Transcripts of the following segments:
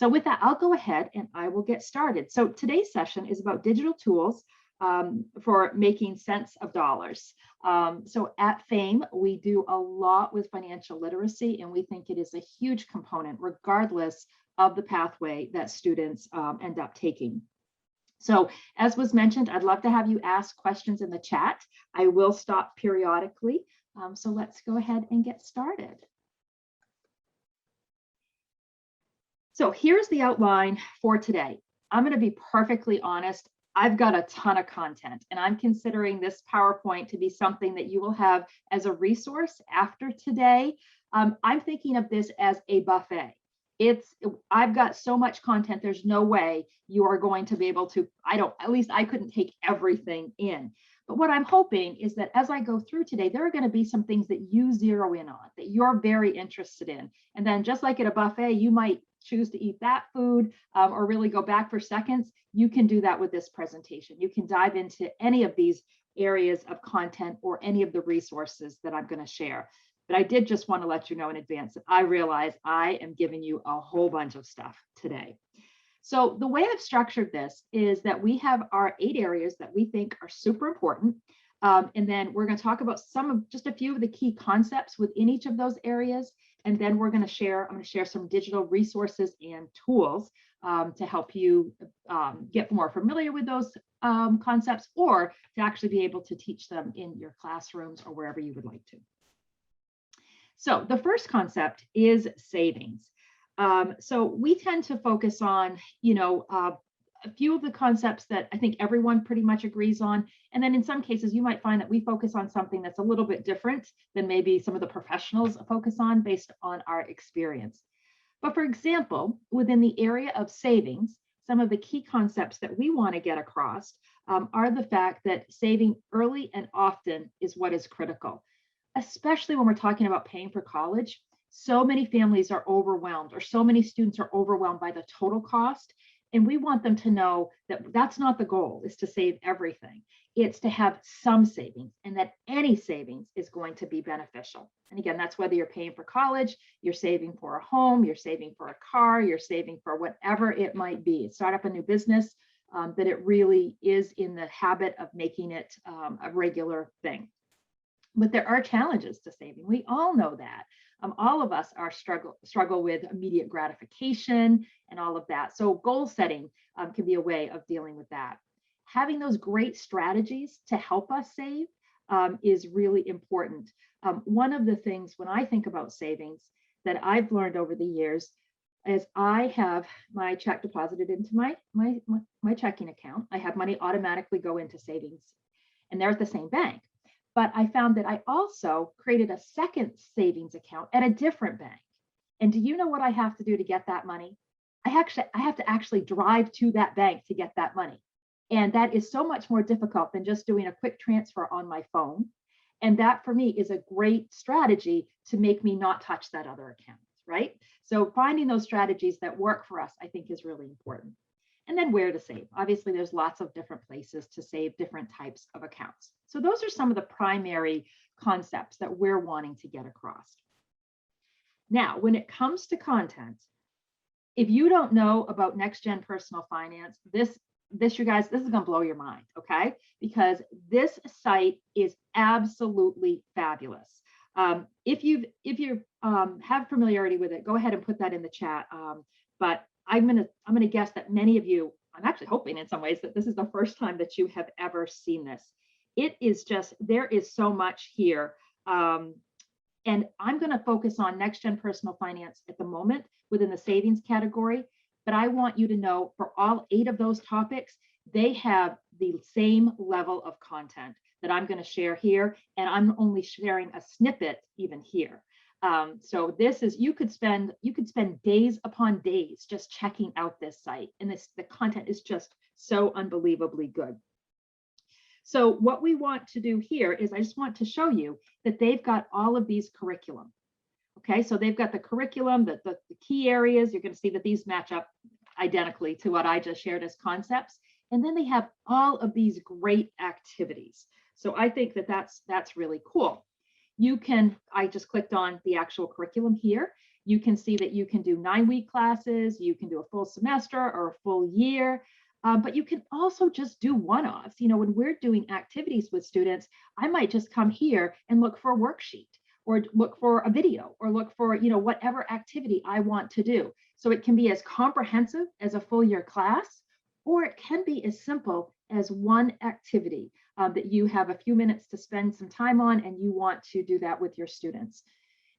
So with that, I'll go ahead and I will get started. So today's session is about digital tools for making sense of dollars. So at FAME, we do a lot with financial literacy, and we think it is a huge component, regardless of the pathway that students end up taking. So as was mentioned, I'd love to have you ask questions in the chat. I will stop periodically. So let's go ahead and get started. So here's the outline for today. I'm going to be perfectly honest. I've got a ton of content, and I'm considering this PowerPoint to be something that you will have as a resource after today. I'm thinking of this as a buffet. I've got so much content, there's no way you are going to be able to, at least I couldn't take everything in. But what I'm hoping is that as I go through today, there are going to be some things that you zero in on, that you're very interested in. And then just like at a buffet, you might choose to eat that food or really go back for seconds. You can do that with this presentation. You can dive into any of these areas of content or any of the resources that I'm going to share. But I did just want to let you know in advance that I realize I am giving you a whole bunch of stuff today. So the way I've structured this is that we have our 8 areas that we think are super important. And then we're going to talk about just a few of the key concepts within each of those areas. And then I'm going to share some digital resources and tools to help you get more familiar with those concepts, or to actually be able to teach them in your classrooms or wherever you would like to. So the first concept is savings. So we tend to focus on, a few of the concepts that I think everyone pretty much agrees on. And then in some cases, you might find that we focus on something that's a little bit different than maybe some of the professionals focus on based on our experience. But for example, within the area of savings, some of the key concepts that we want to get across are the fact that saving early and often is what is critical, especially when we're talking about paying for college. So many families are overwhelmed, or so many students are overwhelmed by the total cost. And we want them to know that that's not the goal, is to save everything. It's to have some savings, and that any savings is going to be beneficial. And again, that's whether you're paying for college, you're saving for a home, you're saving for a car, you're saving for whatever it might be. Start up a new business, that it really is in the habit of making it a regular thing. But there are challenges to saving. We all know that. All of us are struggle with immediate gratification and all of that. So goal setting can be a way of dealing with that. Having those great strategies to help us save is really important. One of the things when I think about savings that I've learned over the years is I have my check deposited into my checking account. I have money automatically go into savings, and they're at the same bank. But I found that I also created a second savings account at a different bank. And do you know what I have to do to get that money? I have to actually drive to that bank to get that money. And that is so much more difficult than just doing a quick transfer on my phone. And that for me is a great strategy to make me not touch that other account, right? So finding those strategies that work for us, I think, is really important. And then where to save. Obviously, there's lots of different places to save different types of accounts. So those are some of the primary concepts that we're wanting to get across. Now, when it comes to content, if you don't know about Next Gen Personal Finance, you guys, this is going to blow your mind, okay? Because this site is absolutely fabulous. If you have familiarity with it, go ahead and put that in the chat. But I'm gonna guess that many of you, I'm actually hoping in some ways that this is the first time that you have ever seen this. It is just, there is so much here. And I'm going to focus on Next Gen Personal Finance at the moment within the savings category. But I want you to know for all 8 of those topics, they have the same level of content that I'm going to share here. And I'm only sharing a snippet even here. So this is, you could spend days upon days just checking out this site, and the content is just so unbelievably good. So what we want to do here is I just want to show you that they've got all of these curriculum. Okay, so they've got the curriculum, the key areas. You're going to see that these match up identically to what I just shared as concepts. And then they have all of these great activities. So I think that that's really cool. I just clicked on the actual curriculum here. You can see that you can do 9-week classes, you can do a full semester or a full year, but you can also just do one-offs. When we're doing activities with students, I might just come here and look for a worksheet or look for a video or look for, whatever activity I want to do. So it can be as comprehensive as a full year class, or it can be as simple as one activity that you have a few minutes to spend some time on and you want to do that with your students.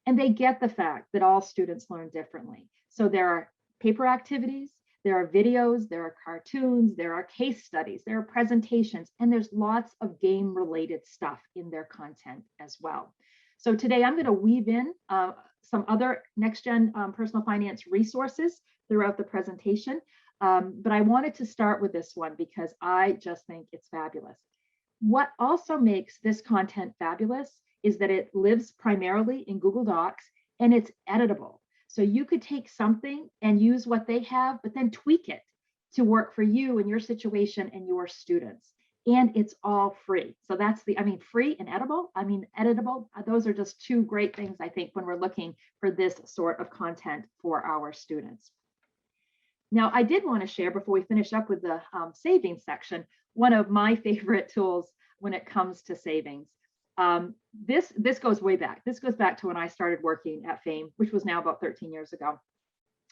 And they get the fact that all students learn differently. So there are paper activities, there are videos, there are cartoons, there are case studies, there are presentations, and there's lots of game-related stuff in their content as well. So today I'm going to weave in some other next-gen personal finance resources throughout the presentation. But I wanted to start with this one because I just think it's fabulous. What also makes this content fabulous is that it lives primarily in Google Docs and it's editable. So you could take something and use what they have, but then tweak it to work for you and your situation and your students. And it's all free. So that's free and editable. Those are just two great things, I think, when we're looking for this sort of content for our students. Now, I did want to share before we finish up with the savings section, one of my favorite tools when it comes to savings. This goes way back. This goes back to when I started working at Fame, which was now about 13 years ago.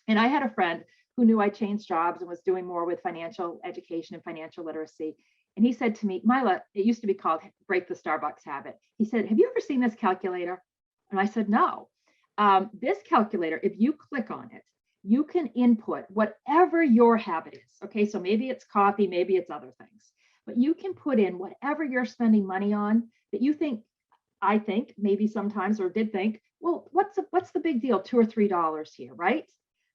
And I had a friend who knew I changed jobs and was doing more with financial education and financial literacy. And he said to me, Mila, it used to be called Break the Starbucks Habit. He said, have you ever seen this calculator? And I said, no. This calculator, if you click on it, you can input whatever your habit is. Okay, so maybe it's coffee, maybe it's other things, but you can put in whatever you're spending money on that you think, I think, maybe sometimes, or did think, well, what's the big deal? $2 or $3 here, right?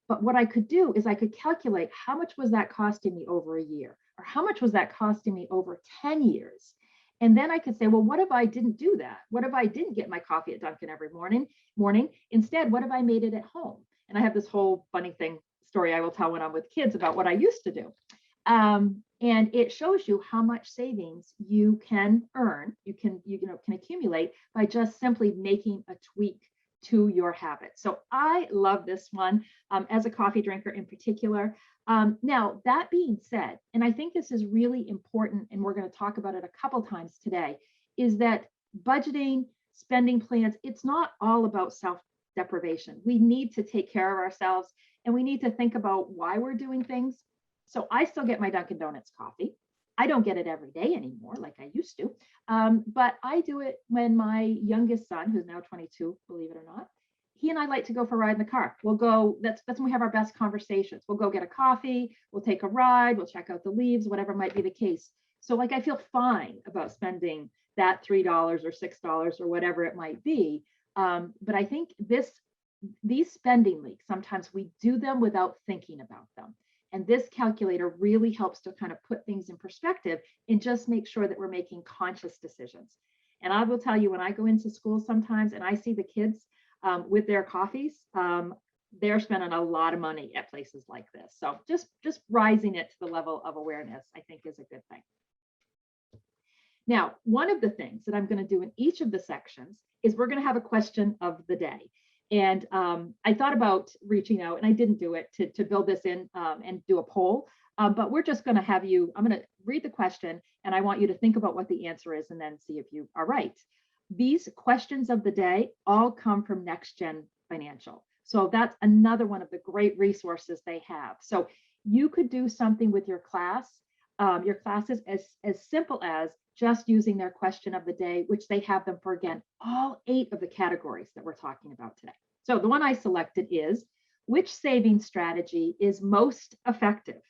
But what I could do is I could calculate how much was that costing me over a year, or how much was that costing me over 10 years? And then I could say, well, what if I didn't do that? What if I didn't get my coffee at Dunkin' every morning? Instead, what if I made it at home? And I have this whole funny story I will tell when I'm with kids about what I used to do. And it shows you how much savings you can earn, you can accumulate by just simply making a tweak to your habits. So I love this one as a coffee drinker in particular. Now, that being said, and I think this is really important, and we're going to talk about it a couple times today, is that budgeting, spending plans, it's not all about self-deprivation. We need to take care of ourselves and we need to think about why we're doing things. So I still get my Dunkin' Donuts coffee. I don't get it every day anymore like I used to, but I do it when my youngest son, who's now 22, believe it or not, he and I like to go for a ride in the car. We'll go, that's when we have our best conversations. We'll go get a coffee, we'll take a ride, we'll check out the leaves, whatever might be the case. So I feel fine about spending that $3 or $6 or whatever it might be. But I think these spending leaks, sometimes we do them without thinking about them. And this calculator really helps to kind of put things in perspective and just make sure that we're making conscious decisions. And I will tell you, when I go into school sometimes and I see the kids with their coffees, they're spending a lot of money at places like this. So just rising it to the level of awareness, I think, is a good thing. Now, one of the things that I'm going to do in each of the sections is we're going to have a question of the day. And I thought about reaching out, and I didn't do it to build this in and do a poll, but we're just going to have you, I'm going to read the question, and I want you to think about what the answer is and then see if you are right. These questions of the day all come from Next Gen Financial. So that's another one of the great resources they have. So you could do something with your classes as simple as just using their question of the day, which they have them for, again, all 8 of the categories that we're talking about today. So the one I selected is, which saving strategy is most effective?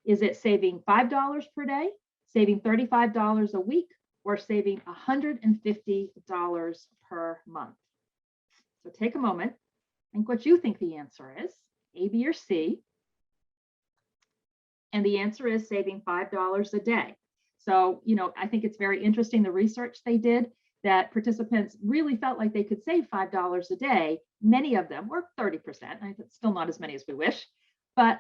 Is it saving $5 per day, saving $35 a week, or saving $150 per month? So take a moment, think what you think the answer is, A, B, or C. And the answer is saving $5 a day. So, I think it's very interesting, the research they did, that participants really felt like they could save $5 a day. Many of them were 30%. It's still not as many as we wish, but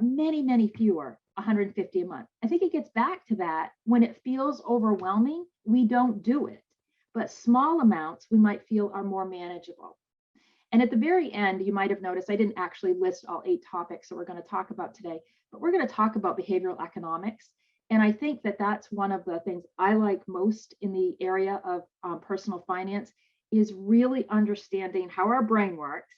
many, many fewer, $150 a month. I think it gets back to that. When it feels overwhelming, we don't do it. But small amounts we might feel are more manageable. And at the very end, you might have noticed I didn't actually list all 8 topics that we're going to talk about today, but we're going to talk about behavioral economics. And I think that that's one of the things I like most in the area of personal finance, is really understanding how our brain works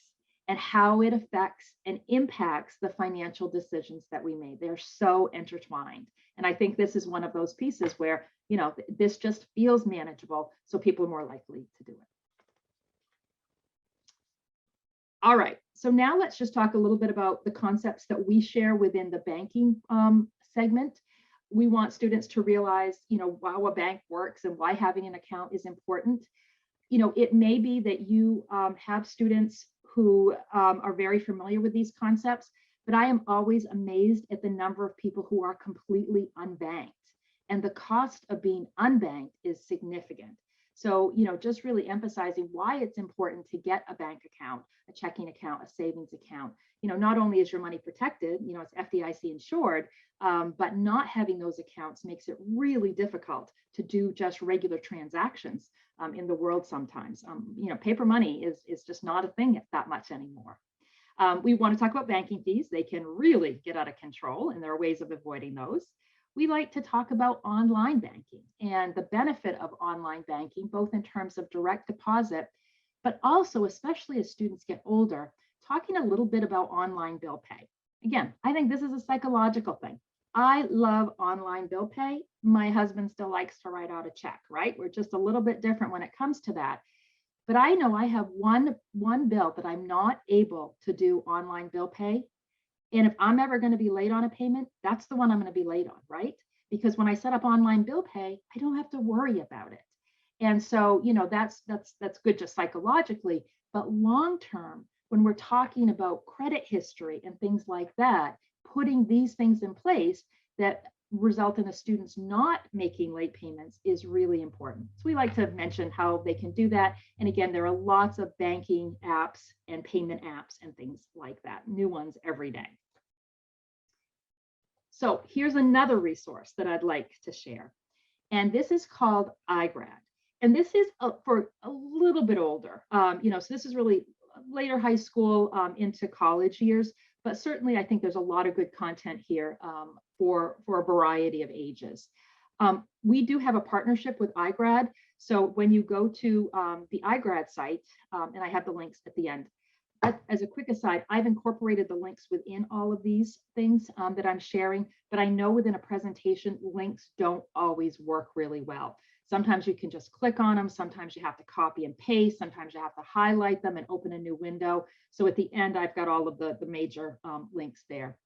and how it affects and impacts the financial decisions that we made. They're so intertwined. And I think this is one of those pieces where, this just feels manageable, so people are more likely to do it. All right, so now let's just talk a little bit about the concepts that we share within the banking segment. We want students to realize, how a bank works and why having an account is important. It may be that you have students who are very familiar with these concepts, but I am always amazed at the number of people who are completely unbanked. And the cost of being unbanked is significant. So, just really emphasizing why it's important to get a bank account, a checking account, a savings account. Not only is your money protected, it's FDIC insured, but not having those accounts makes it really difficult to do just regular transactions in the world sometimes. Paper money is just not a thing that much anymore. We want to talk about banking fees. They can really get out of control, and there are ways of avoiding those. We like to talk about online banking and the benefit of online banking, both in terms of direct deposit, but also, especially as students get older, talking a little bit about online bill pay. Again, I think this is a psychological thing. I love online bill pay. My husband still likes to write out a check, right? We're just a little bit different when it comes to that. But I know I have one bill that I'm not able to do online bill pay. And if I'm ever going to be late on a payment, that's the one I'm going to be late on, right? Because when I set up online bill pay, I don't have to worry about it. And so, that's good just psychologically, but long term, when we're talking about credit history and things like that, putting these things in place that result in the students not making late payments is really important. So we like to mention how they can do that. And again, there are lots of banking apps and payment apps and things like that, new ones every day. So here's another resource that I'd like to share. And this is called iGrad. And this is for a little bit older, so this is really later high school into college years, but certainly I think there's a lot of good content here for a variety of ages. We do have a partnership with iGrad. So when you go to the iGrad site, and I have the links at the end, as a quick aside, I've incorporated the links within all of these things that I'm sharing, but I know within a presentation, links don't always work really well. Sometimes you can just click on them. Sometimes you have to copy and paste. Sometimes you have to highlight them and open a new window. So at the end, I've got all of the major links there.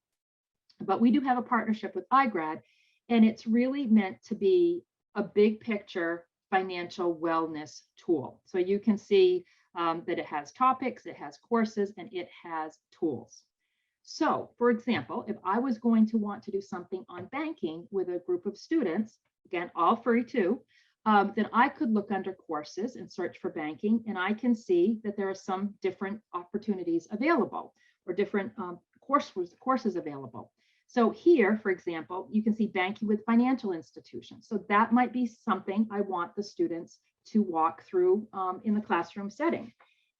But we do have a partnership with iGrad, and it's really meant to be a big picture financial wellness tool. So you can see that it has topics, it has courses, and it has tools. So, for example, if I was going to want to do something on banking with a group of students, again, all free too, then I could look under courses and search for banking, and I can see that there are some different opportunities available or different courses available. So here, for example, you can see banking with financial institutions. So that might be something I want the students to walk through in the classroom setting.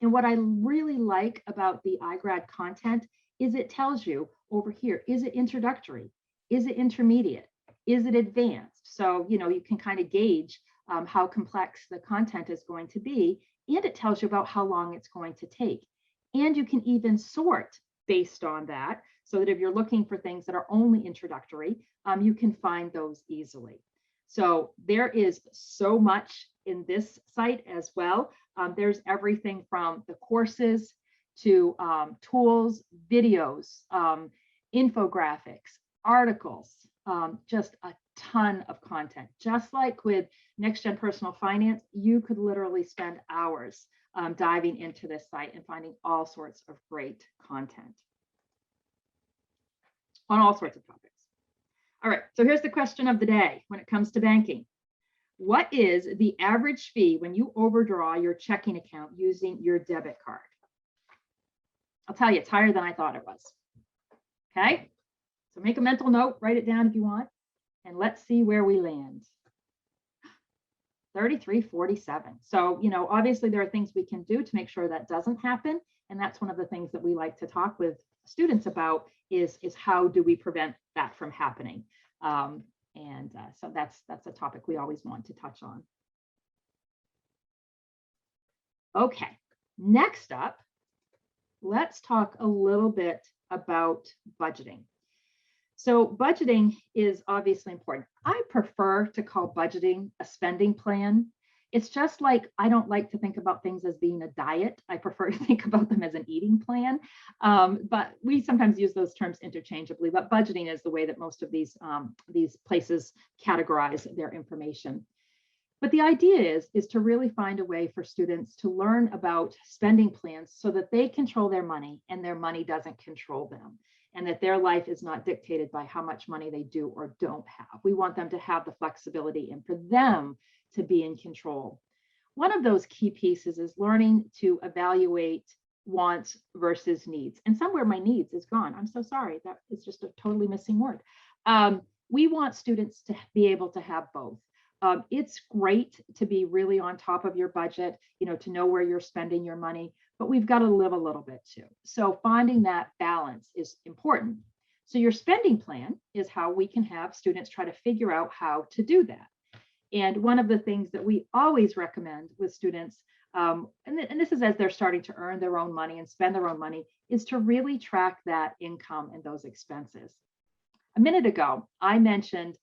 And what I really like about the iGrad content is it tells you over here, is it introductory? Is it intermediate? Is it advanced? So, you can kind of gauge how complex the content is going to be, and it tells you about how long it's going to take. And you can even sort based on that, so that if you're looking for things that are only introductory, you can find those easily. So there is so much in this site as well. There's everything from the courses to tools, videos, infographics, articles, just a ton of content. Just like with Next Gen Personal Finance, you could literally spend hours diving into this site and finding all sorts of great content on all sorts of topics. All right, so here's the question of the day when it comes to banking. What is the average fee when you overdraw your checking account using your debit card? I'll tell you, it's higher than I thought it was. Okay, so make a mental note, write it down if you want, and let's see where we land. $33.47. So, obviously there are things we can do to make sure that doesn't happen. And that's one of the things that we like to talk with students about is how do we prevent that from happening? So that's a topic we always want to touch on. Okay, next up, let's talk a little bit about budgeting. So budgeting is obviously important. I prefer to call budgeting a spending plan. It's just like I don't like to think about things as being a diet. I prefer to think about them as an eating plan. But we sometimes use those terms interchangeably. But budgeting is the way that most of these places categorize their information. But the idea is to really find a way for students to learn about spending plans so that they control their money and their money doesn't control them, and that their life is not dictated by how much money they do or don't have. We want them to have the flexibility and for them to be in control. One of those key pieces is learning to evaluate wants versus needs. And somewhere my needs is gone. I'm so sorry. That is just a totally missing word. We want students to be able to have both. It's great to be really on top of your budget, to know where you're spending your money, but we've got to live a little bit too. So finding that balance is important. So your spending plan is how we can have students try to figure out how to do that. And one of the things that we always recommend with students, and this is as they're starting to earn their own money and spend their own money, is to really track that income and those expenses. A minute ago, I mentioned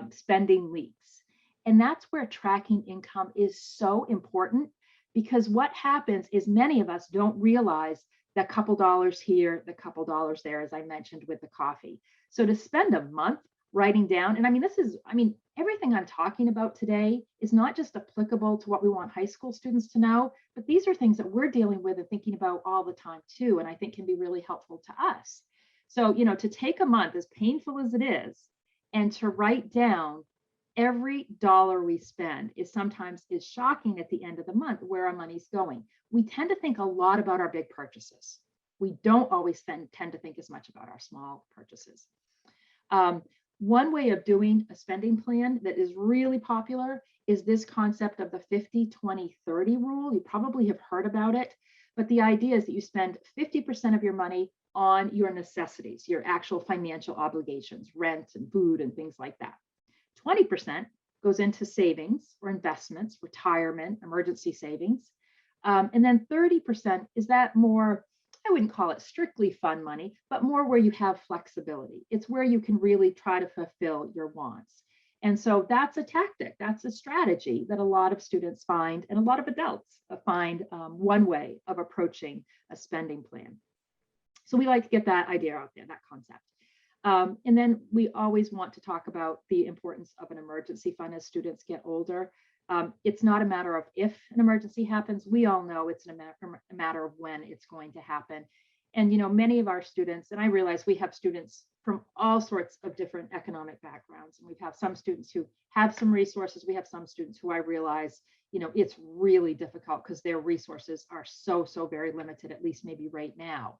spending leaks. And that's where tracking income is so important, because what happens is many of us don't realize the couple dollars here, the couple dollars there, as I mentioned with the coffee. So to spend a month writing down, and everything I'm talking about today is not just applicable to what we want high school students to know, but these are things that we're dealing with and thinking about all the time too, and I think can be really helpful to us. So, to take a month, as painful as it is, and to write down every dollar we spend is shocking at the end of the month where our money's going. We tend to think a lot about our big purchases. We don't always tend to think as much about our small purchases. One way of doing a spending plan that is really popular is this concept of the 50-20-30 rule. You probably have heard about it, but the idea is that you spend 50% of your money on your necessities, your actual financial obligations, rent and food and things like that. 20% goes into savings or investments, retirement, emergency savings. And then 30% is that more, I wouldn't call it strictly fun money, but more where you have flexibility. It's where you can really try to fulfill your wants. And so that's a tactic, that's a strategy that a lot of students find, and a lot of adults find one way of approaching a spending plan. So we like to get that idea out there, that concept. And then we always want to talk about the importance of an emergency fund as students get older. It's not a matter of if an emergency happens. We all know it's a matter of when it's going to happen. And, many of our students, and I realize we have students from all sorts of different economic backgrounds. And we have some students who have some resources. We have some students who I realize, it's really difficult because their resources are so very limited, at least maybe right now.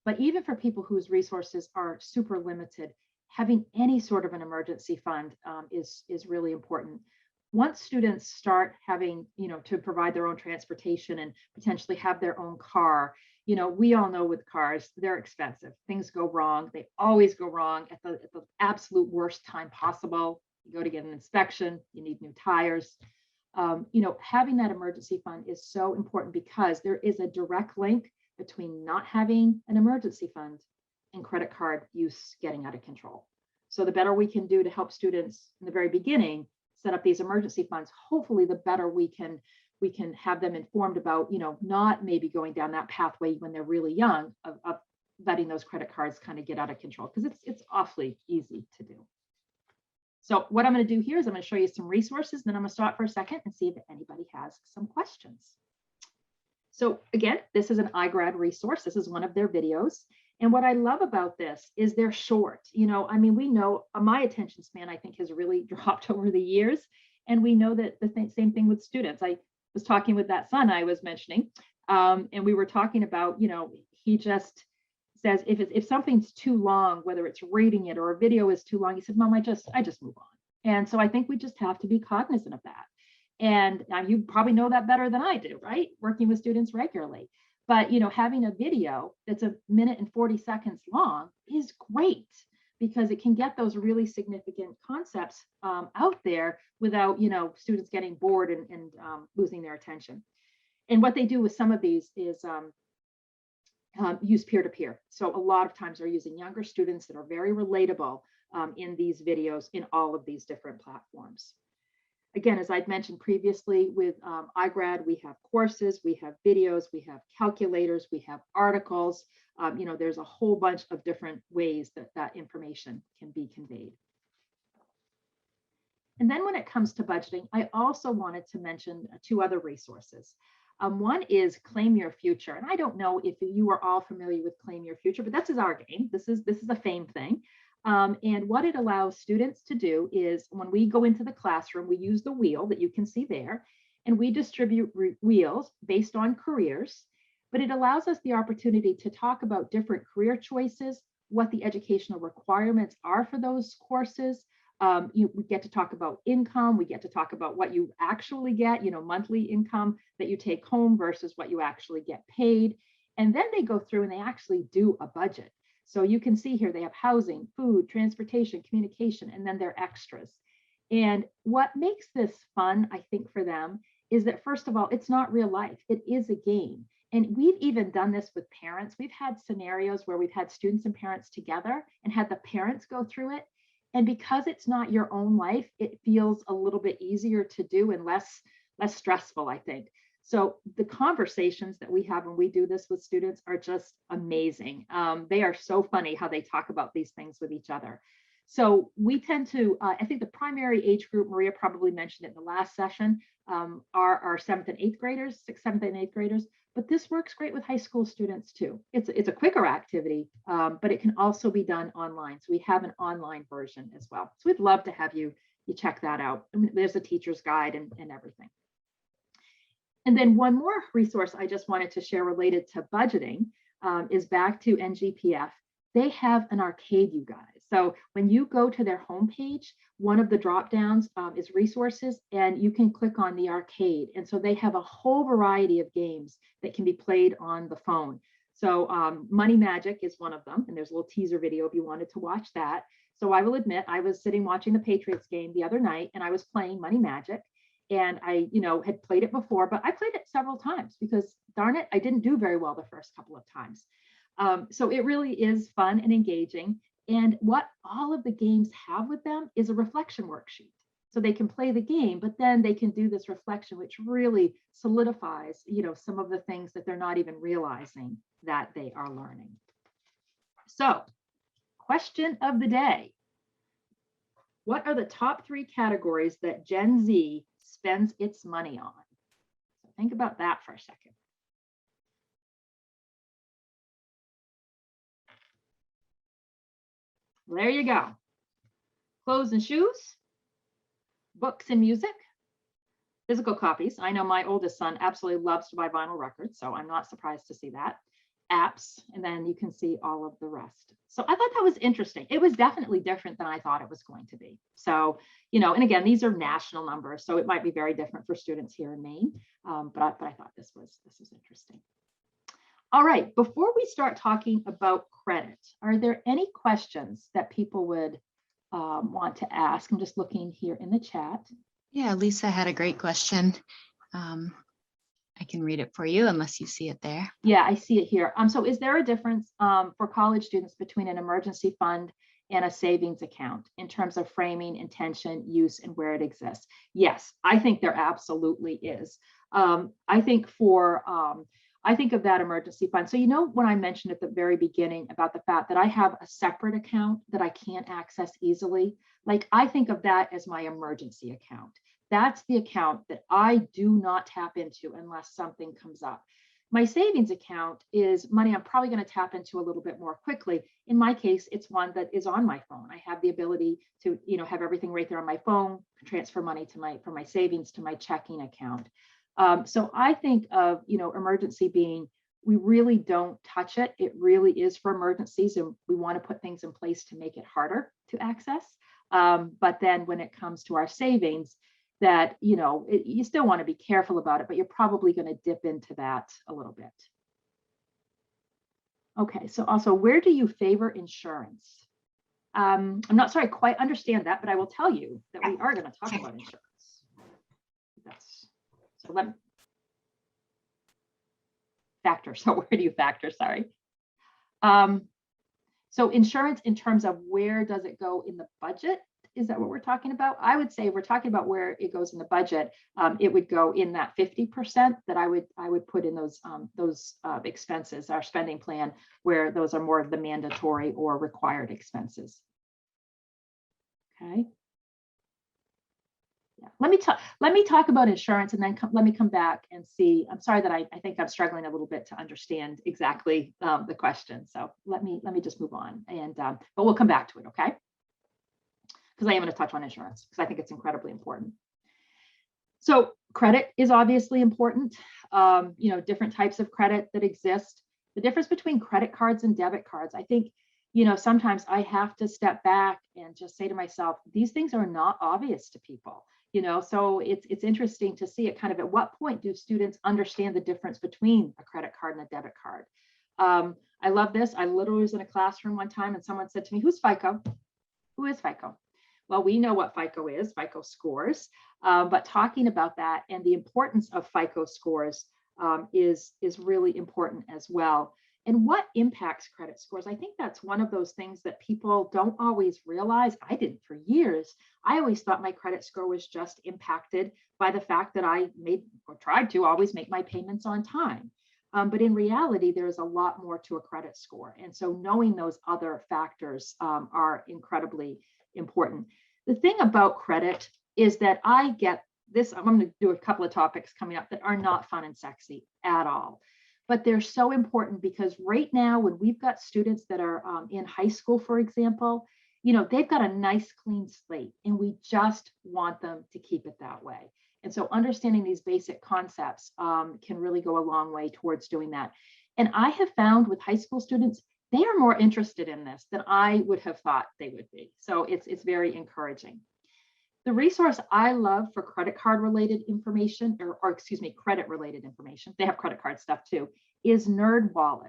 But even for people whose resources are super limited, having any sort of an emergency fund is really important. Once students start having, to provide their own transportation and potentially have their own car, we all know with cars, they're expensive. Things go wrong. They always go wrong at the absolute worst time possible. You go to get an inspection, you need new tires. Having that emergency fund is so important because there is a direct link between not having an emergency fund and credit card use getting out of control. So the better we can do to help students in the very beginning set up these emergency funds, hopefully the better we can have them informed about, not maybe going down that pathway when they're really young of letting those credit cards kind of get out of control, because it's awfully easy to do. So what I'm going to do here is I'm going to show you some resources, then I'm going to stop for a second and see if anybody has some questions. So again, this is an iGrad resource. This is one of their videos. And what I love about this is they're short. We know my attention span, I think, has really dropped over the years. And we know that the same thing with students. I was talking with that son I was mentioning, and we were talking about, he just says, if something's too long, whether it's reading it or a video is too long, he said, Mom, I just move on. And so I think we just have to be cognizant of that. And you probably know that better than I do, right? Working with students regularly. But, having a video that's a minute and 40 seconds long is great because it can get those really significant concepts out there without, students getting bored and losing their attention. And what they do with some of these is use peer-to-peer. So a lot of times they're using younger students that are very relatable in these videos in all of these different platforms. Again, as I'd mentioned previously with iGrad, we have courses, we have videos, we have calculators, we have articles. There's a whole bunch of different ways that that information can be conveyed. And then when it comes to budgeting, I also wanted to mention two other resources. One is Claim Your Future. And I don't know if you are all familiar with Claim Your Future, but this is our game. This is a FAME thing. And what it allows students to do is when we go into the classroom, we use the wheel that you can see there, and we distribute wheels based on careers, but it allows us the opportunity to talk about different career choices, what the educational requirements are for those courses. We get to talk about income. We get to talk about what you actually get, monthly income that you take home versus what you actually get paid. And then they go through and they actually do a budget. So you can see here, they have housing, food, transportation, communication, and then their extras. And what makes this fun, I think, for them is that, first of all, it's not real life. It is a game. And we've even done this with parents. We've had scenarios where we've had students and parents together and had the parents go through it. And because it's not your own life, it feels a little bit easier to do and less stressful, I think. So the conversations that we have when we do this with students are just amazing. They are so funny how they talk about these things with each other. So we tend to, I think the primary age group, Maria probably mentioned it in the last session, are our 7th and 8th graders, 6th, 7th, and 8th graders. But this works great with high school students too. It's a quicker activity, but it can also be done online. So we have an online version as well. So we'd love to have you check that out. I mean, there's a teacher's guide and everything. And then one more resource I just wanted to share related to budgeting is back to NGPF. They have an arcade, you guys. So when you go to their homepage, one of the drop downs is resources, and you can click on the arcade. And so they have a whole variety of games that can be played on the phone. So Money Magic is one of them, and there's a little teaser video if you wanted to watch that. So I will admit, I was sitting watching the Patriots game the other night, and I was playing Money Magic. And I, had played it before, but I played it several times because, darn it, I didn't do very well the first couple of times. So it really is fun and engaging. And what all of the games have with them is a reflection worksheet. So they can play the game, but then they can do this reflection, which really solidifies, some of the things that they're not even realizing that they are learning. So, question of the day. What are the top 3 categories that Gen Z spends its money on? So think about that for a second. Well, there you go. Clothes and shoes, books and music, physical copies. I know my oldest son absolutely loves to buy vinyl records, so I'm not surprised to see that. Apps, and then you can see all of the rest. So I thought that was interesting. It was definitely different than I thought it was going to be. So, and again, these are national numbers, so it might be very different for students here in Maine. But I thought this was interesting. All right, before we start talking about credit, are there any questions that people would want to ask? I'm just looking here in the chat. Yeah, Lisa had a great question. I can read it for you unless you see it there. Yeah, I see it here. So is there a difference for college students between an emergency fund and a savings account in terms of framing, intention, use, and where it exists? Yes, I think there absolutely is. I think of that emergency fund. So, when I mentioned at the very beginning about the fact that I have a separate account that I can't access easily, like I think of that as my emergency account. That's the account that I do not tap into unless something comes up. My savings account is money I'm probably going to tap into a little bit more quickly. In my case, it's one that is on my phone. I have the ability to, have everything right there on my phone, transfer money from my savings to my checking account. So I think of, emergency being, we really don't touch it. It really is for emergencies, and we want to put things in place to make it harder to access. But then when it comes to our savings, that, you still want to be careful about it, but you're probably going to dip into that a little bit. Okay, so also, where do you favor insurance? I'm not sure I quite understand that, but I will tell you that we are going to talk about insurance. That's so let me factor. So where do you factor? Sorry. So insurance in terms of where does it go in the budget? Is that what we're talking about? I would say if we're talking about where it goes in the budget, it would go in that 50% that I would put in those expenses, our spending plan, where those are more of the mandatory or required expenses. Okay. Yeah. Let me talk about insurance, and then let me come back and see. I'm sorry that I think I'm struggling a little bit to understand exactly the question. So let me just move on, and but we'll come back to it, okay? Because I am going to touch on insurance because I think it's incredibly important. So credit is obviously important. Different types of credit that exist. The difference between credit cards and debit cards, I think, sometimes I have to step back and just say to myself, these things are not obvious to people. So it's interesting to see it kind of at what point do students understand the difference between a credit card and a debit card. I love this. I literally was in a classroom one time and someone said to me, who's FICO? Who is FICO? Well, we know what FICO is, FICO scores, but talking about that and the importance of FICO scores is really important as well. And what impacts credit scores? I think that's one of those things that people don't always realize. I didn't for years. I always thought my credit score was just impacted by the fact that I made or tried to always make my payments on time. But in reality, there's a lot more to a credit score. And so knowing those other factors are incredibly important. The thing about credit is that I get this, I'm going to do a couple of topics coming up that are not fun and sexy at all. But they're so important because right now, when we've got students that are in high school, for example, they've got a nice clean slate and we just want them to keep it that way. And so understanding these basic concepts can really go a long way towards doing that. And I have found with high school students, they are more interested in this than I would have thought they would be. So it's very encouraging. The resource I love for credit card related information, or excuse me, credit related information, they have credit card stuff too, is NerdWallet.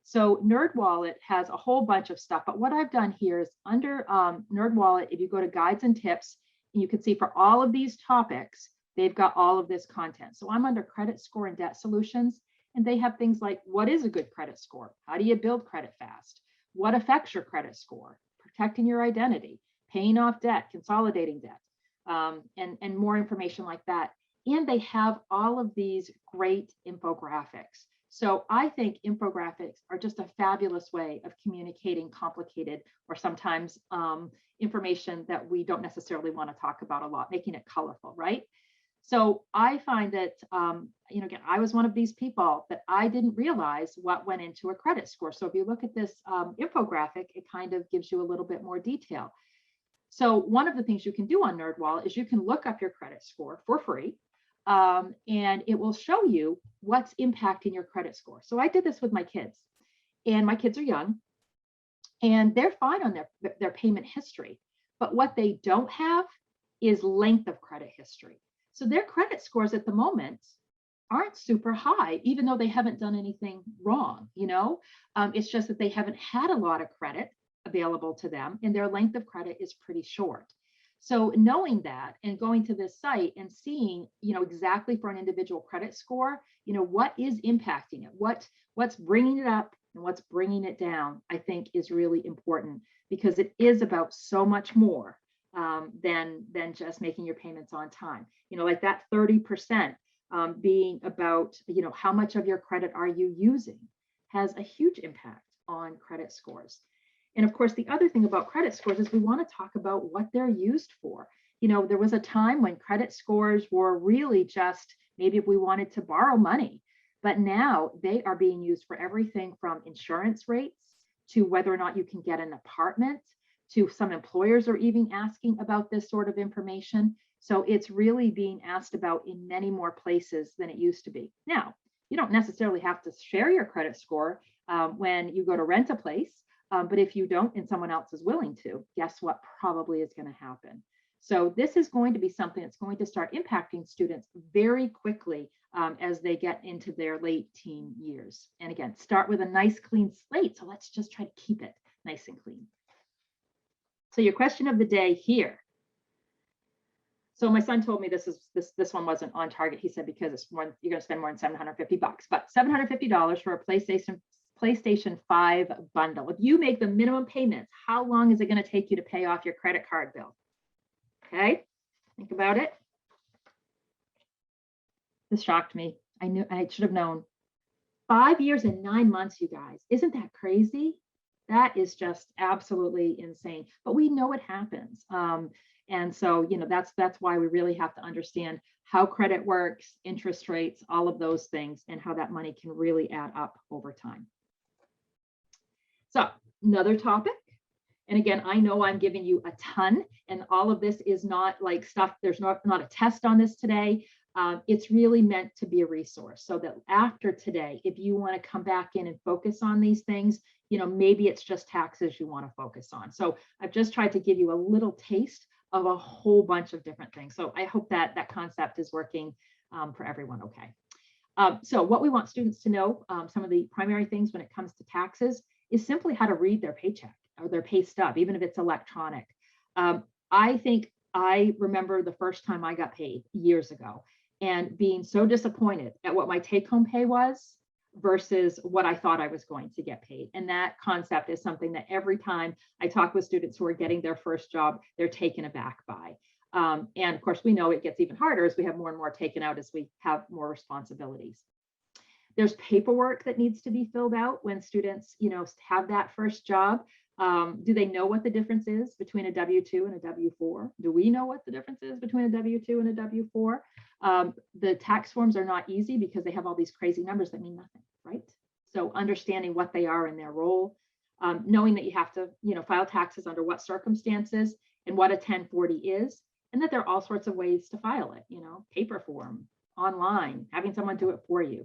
So NerdWallet has a whole bunch of stuff, but what I've done here is under NerdWallet, if you go to guides and tips, and you can see for all of these topics, they've got all of this content. So I'm under credit score and debt solutions, and they have things like, what is a good credit score? How do you build credit fast? What affects your credit score? Protecting your identity, paying off debt, consolidating debt, and more information like that. And they have all of these great infographics. So I think infographics are just a fabulous way of communicating complicated or sometimes information that we don't necessarily want to talk about a lot, making it colorful, right? So I find that, again, I was one of these people that I didn't realize what went into a credit score. So if you look at this infographic, it kind of gives you a little bit more detail. So one of the things you can do on NerdWallet is you can look up your credit score for free, and it will show you what's impacting your credit score. So I did this with my kids, and my kids are young, and they're fine on their payment history. But what they don't have is length of credit history. So their credit scores at the moment aren't super high, even though they haven't done anything wrong. It's just that they haven't had a lot of credit available to them, and their length of credit is pretty short. So knowing that and going to this site and seeing, exactly for an individual credit score, what is impacting it, what's bringing it up and what's bringing it down, I think is really important because it is about so much more than just making your payments on time. Like that 30% being about, how much of your credit are you using has a huge impact on credit scores. And of course, the other thing about credit scores is we want to talk about what they're used for. There was a time when credit scores were really just maybe if we wanted to borrow money, but now they are being used for everything from insurance rates to whether or not you can get an apartment, to some employers are even asking about this sort of information. So it's really being asked about in many more places than it used to be. Now, you don't necessarily have to share your credit score when you go to rent a place. But if you don't and someone else is willing to, guess what probably is going to happen? So this is going to be something that's going to start impacting students very quickly as they get into their late teen years. And again, start with a nice clean slate. So let's just try to keep it nice and clean. So your question of the day here. So my son told me this one wasn't on target. He said, because it's more, you're going to spend more than $750, but $750 for a PlayStation 5 bundle. If you make the minimum payments, how long is it going to take you to pay off your credit card bill? Okay, think about it. This shocked me. I knew I should have known. 5 years and 9 months, you guys. Isn't that crazy? That is just absolutely insane. But we know it happens. And so, you know, that's why we really have to understand how credit works, interest rates, all of those things, and how that money can really add up over time. So another topic. And again, I know I'm giving you a ton, and all of this is not like stuff, there's not a test on this today. It's really meant to be a resource so that after today, if you want to come back in and focus on these things, you know, maybe it's just taxes you want to focus on. So I've just tried to give you a little taste of a whole bunch of different things. So I hope that that concept is working for everyone okay. So what we want students to know, some of the primary things when it comes to taxes, is simply how to read their paycheck or their pay stub, even if it's electronic. I think I remember the first time I got paid years ago and being so disappointed at what my take-home pay was versus what I thought I was going to get paid. And that concept is something that every time I talk with students who are getting their first job, they're taken aback by. And of course, we know it gets even harder as we have more and more taken out as we have more responsibilities. There's paperwork that needs to be filled out when students, you know, have that first job. Do they know what the difference is between a W-2 and a W-4? Do we know what the difference is between a W-2 and a W-4? The tax forms are not easy because they have all these crazy numbers that mean nothing, right? So understanding what they are in their role, knowing that you have to, you know, file taxes under what circumstances and what a 1040 is, and that there are all sorts of ways to file it, you know, paper form, online, having someone do it for you.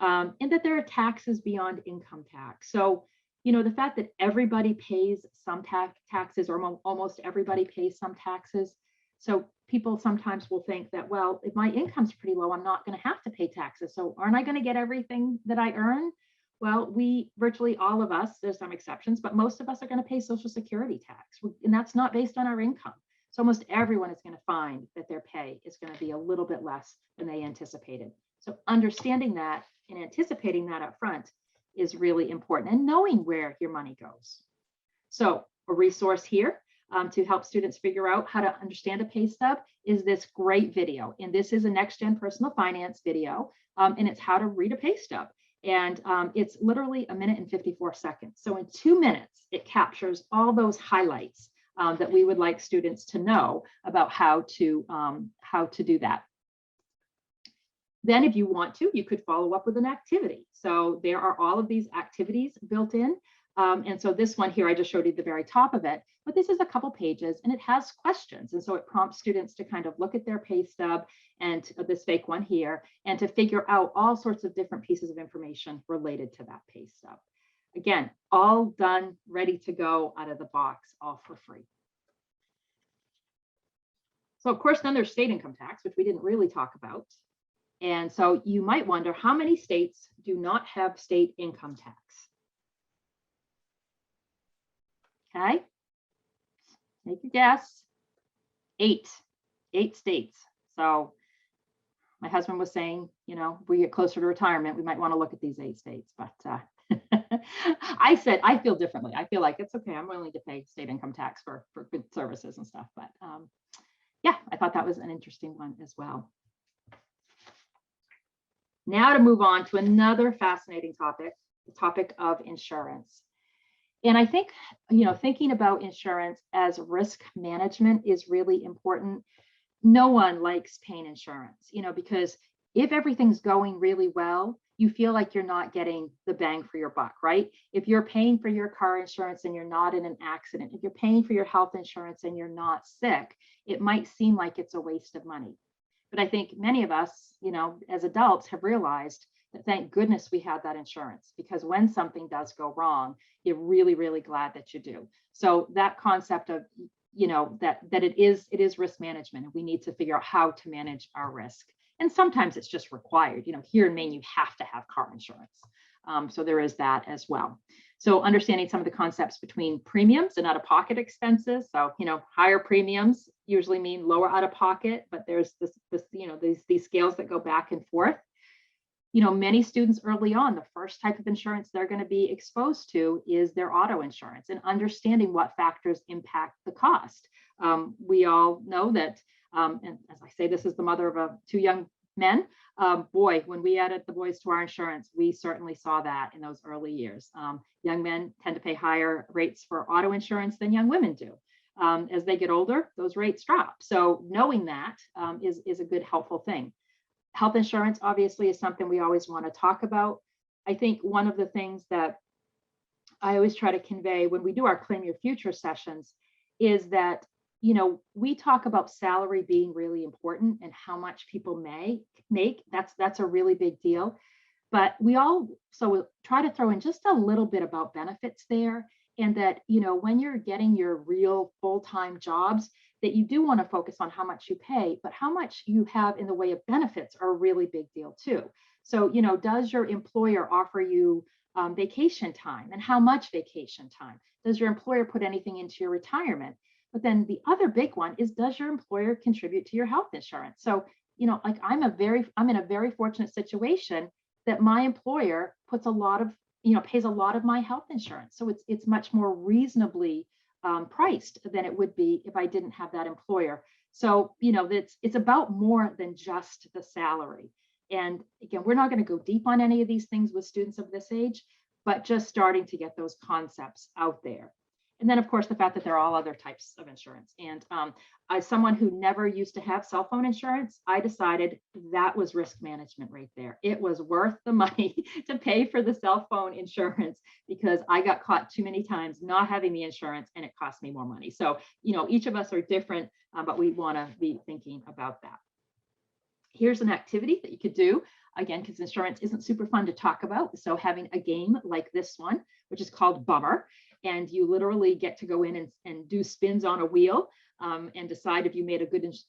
And that there are taxes beyond income tax. So, you know, the fact that everybody pays some taxes, or almost everybody pays some taxes. So people sometimes will think that, well, if my income's pretty low, I'm not going to have to pay taxes. So aren't I going to get everything that I earn? Well, virtually all of us, there's some exceptions, but most of us are going to pay Social Security tax. And that's not based on our income. So almost everyone is going to find that their pay is going to be a little bit less than they anticipated. So understanding that and anticipating that up front is really important, and knowing where your money goes. So a resource here to help students figure out how to understand a pay stub is this great video. And this is a Next Gen Personal Finance video, and it's how to read a pay stub. And it's literally 1 minute and 54 seconds. So in 2 minutes, it captures all those highlights that we would like students to know about how to do that. Then if you want to, you could follow up with an activity. So there are all of these activities built in. And so this one here, I just showed you the very top of it, but this is a couple pages and it has questions. And so it prompts students to kind of look at their pay stub and this fake one here, and to figure out all sorts of different pieces of information related to that pay stub. Again, all done, ready to go out of the box, all for free. So of course, then there's state income tax, which we didn't really talk about. And so you might wonder, how many states do not have state income tax? Okay, take your guess. 8 states. So my husband was saying, you know, if we get closer to retirement, we might want to look at these 8 states. But I said, I feel differently. I feel like it's okay. I'm willing to pay state income tax for good services and stuff. But yeah, I thought that was an interesting one as well. Now to move on to another fascinating topic, the topic of insurance. And I think, you know, thinking about insurance as risk management is really important. No one likes paying insurance, you know, because if everything's going really well, you feel like you're not getting the bang for your buck, right? If you're paying for your car insurance and you're not in an accident, if you're paying for your health insurance and you're not sick, it might seem like it's a waste of money. But I think many of us, you know, as adults have realized that thank goodness we had that insurance, because when something does go wrong, you're really, really glad that you do. So that concept of, that it is risk management, and we need to figure out how to manage our risk. And sometimes it's just required. Here in Maine, you have to have car insurance. So there is that as well. So understanding some of the concepts between premiums and out-of-pocket expenses. So, higher premiums usually mean lower out-of-pocket, but there's these scales that go back and forth. Many students early on, the first type of insurance they're going to be exposed to is their auto insurance, and understanding what factors impact the cost. We all know that, and as I say, this is the mother of two young men. Boy, when we added the boys to our insurance, we certainly saw that in those early years. Young men tend to pay higher rates for auto insurance than young women do. As they get older, those rates drop. So knowing that is a good, helpful thing. Health insurance, obviously, is something we always want to talk about. I think one of the things that I always try to convey when we do our Claim Your Future sessions is that, we talk about salary being really important and how much people may make. That's a really big deal. But we'll try to throw in just a little bit about benefits there. And that, when you're getting your real full-time jobs, that you do want to focus on how much you pay, but how much you have in the way of benefits are a really big deal too. So, does your employer offer you vacation time, and how much vacation time? Does your employer put anything into your retirement? But then the other big one is, does your employer contribute to your health insurance? So, like I'm in a very fortunate situation that my employer puts a lot of, pays a lot of my health insurance. So it's much more reasonably priced than it would be if I didn't have that employer. So, it's about more than just the salary. And again, we're not going to go deep on any of these things with students of this age, but just starting to get those concepts out there. And then, of course, the fact that there are all other types of insurance. And as someone who never used to have cell phone insurance, I decided that was risk management right there. It was worth the money to pay for the cell phone insurance, because I got caught too many times not having the insurance, and it cost me more money. So, each of us are different, but we want to be thinking about that. Here's an activity that you could do, again, because insurance isn't super fun to talk about. So having a game like this one, which is called Bummer, and you literally get to go in and do spins on a wheel and decide if you made a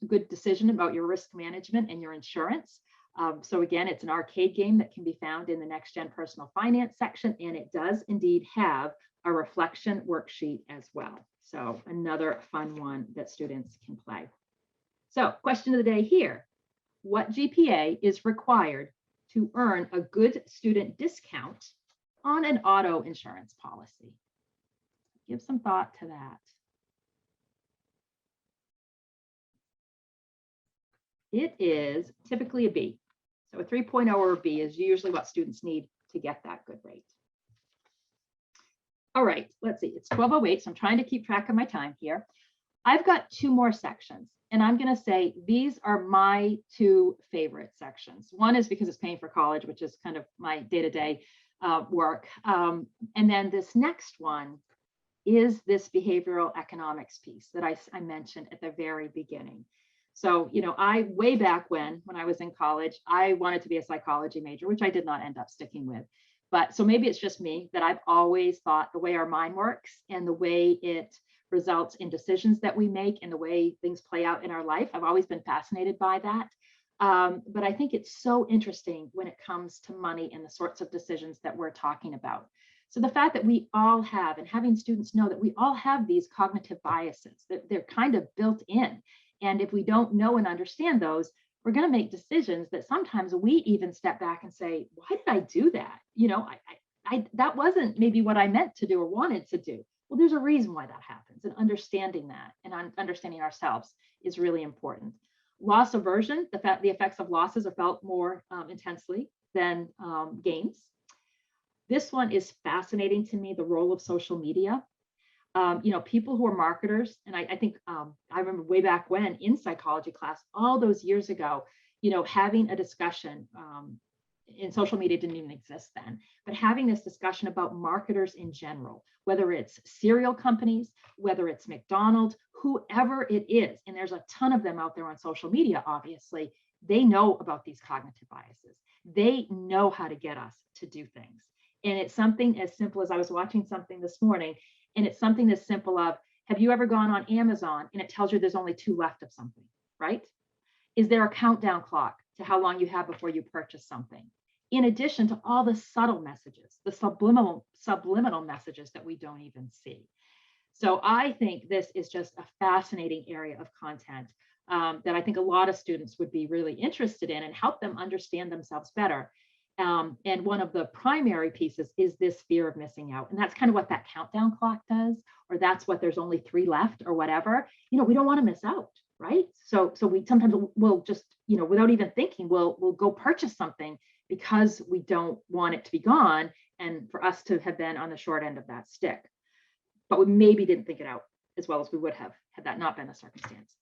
good decision about your risk management and your insurance. So again, it's an arcade game that can be found in the Next Gen Personal Finance section, and it does indeed have a reflection worksheet as well. So another fun one that students can play. So question of the day here: what GPA is required to earn a good student discount on an auto insurance policy? Give some thought to that. It is typically a B. So a 3.0 or a B is usually what students need to get that good rate. All right, let's see. It's 12:08, so I'm trying to keep track of my time here. I've got two more sections, and I'm going to say these are my two favorite sections. One is because it's paying for college, which is kind of my day-to-day work. And then this next one is this behavioral economics piece that I mentioned at the very beginning. So, way back when I was in college, I wanted to be a psychology major, which I did not end up sticking with. But so maybe it's just me that I've always thought the way our mind works and the way it results in decisions that we make and the way things play out in our life, I've always been fascinated by that. But I think it's so interesting when it comes to money and the sorts of decisions that we're talking about. So the fact that we all have, and having students know that we all have these cognitive biases, that they're kind of built in. And if we don't know and understand those, we're going to make decisions that sometimes we even step back and say, why did I do that? That wasn't maybe what I meant to do or wanted to do. Well, there's a reason why that happens, and understanding that and understanding ourselves is really important. Loss aversion, the effects of losses are felt more intensely than gains. This one is fascinating to me, the role of social media. People who are marketers, and I think I remember way back when in psychology class, all those years ago, having a discussion, and social media didn't even exist then, but having this discussion about marketers in general, whether it's cereal companies, whether it's McDonald's, whoever it is, and there's a ton of them out there on social media, obviously, they know about these cognitive biases. They know how to get us to do things. And it's something as simple as, I was watching something this morning, and it's something as simple of, Have you ever gone on Amazon and it tells you there's only 2 left of something, right? Is there a countdown clock to how long you have before you purchase something? In addition to all the subtle messages, the subliminal messages that we don't even see. So I think this is just a fascinating area of content that I think a lot of students would be really interested in and help them understand themselves better. And one of the primary pieces is this fear of missing out. And that's kind of what that countdown clock does, or that's what there's only 3 left or whatever. You know, we don't want to miss out, right? So we sometimes will just, you know, without even thinking, we'll go purchase something because we don't want it to be gone. And for us to have been on the short end of that stick, but we maybe didn't think it out as well as we would have had that not been the circumstance.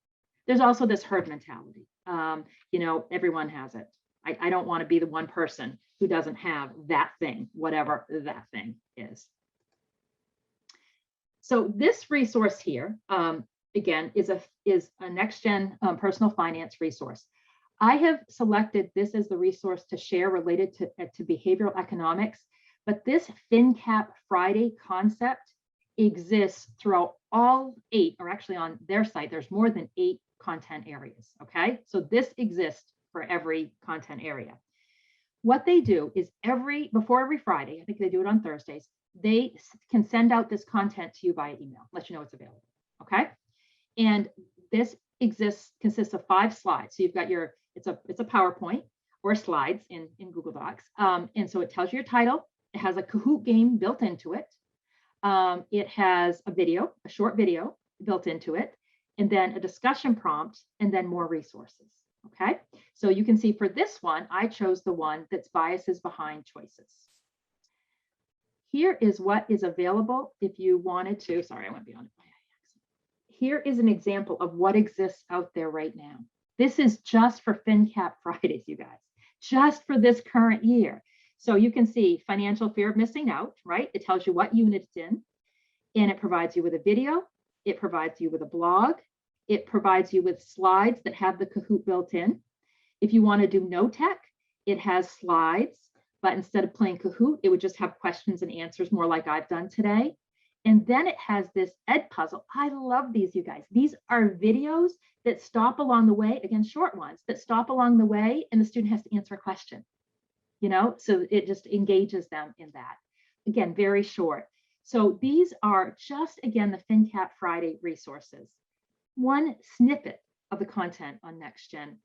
There's also this herd mentality. You know, everyone has it. I don't want to be the one person who doesn't have that thing, whatever that thing is. So this resource here, again, is a next-gen personal finance resource. I have selected this as the resource to share related to behavioral economics, but this FinCap Friday concept exists throughout all 8, or actually on their site, there's more than 8 content areas, okay? So this exists for every content area. What they do is before every Friday, I think they do it on Thursdays, they can send out this content to you via email, let you know it's available, okay? And this consists of 5 slides. So you've got it's a PowerPoint or slides in Google Docs. And so it tells you your title. It has a Kahoot game built into it. It has a short video built into it, and then a discussion prompt, and then more resources. Okay, so you can see for this one, I chose the one that's biases behind choices. Here is what is available if you wanted to. Sorry, I went beyond it by accident. Here is an example of what exists out there right now. This is just for FinCap Fridays, you guys, just for this current year. So you can see financial fear of missing out, right? It tells you what unit it's in, and it provides you with a video. It provides you with a blog. It provides you with slides that have the Kahoot built in. If you want to do no tech, it has slides, but instead of playing Kahoot, it would just have questions and answers, more like I've done today. And then it has this Ed puzzle. I love these, you guys. These are videos that stop along the way, again, short ones, that stop along the way, and the student has to answer a question. You know, so it just engages them in that. Again, very short. So these are just, again, the FinCap Friday resources. One snippet of the content on next-gen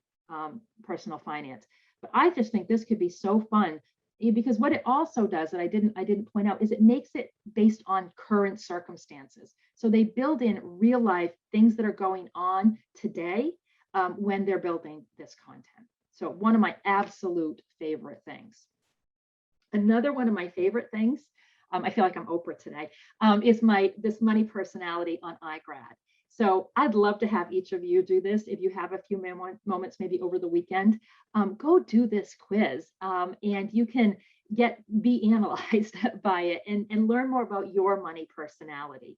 personal finance. But I just think this could be so fun, because what it also does that I didn't point out is it makes it based on current circumstances. So they build in real life things that are going on today when they're building this content. So one of my absolute favorite things. Another one of my favorite things, I feel like I'm Oprah today, is this money personality on iGrad. So I'd love to have each of you do this. If you have a few moments, maybe over the weekend, go do this quiz, and you can be analyzed by it and learn more about your money personality.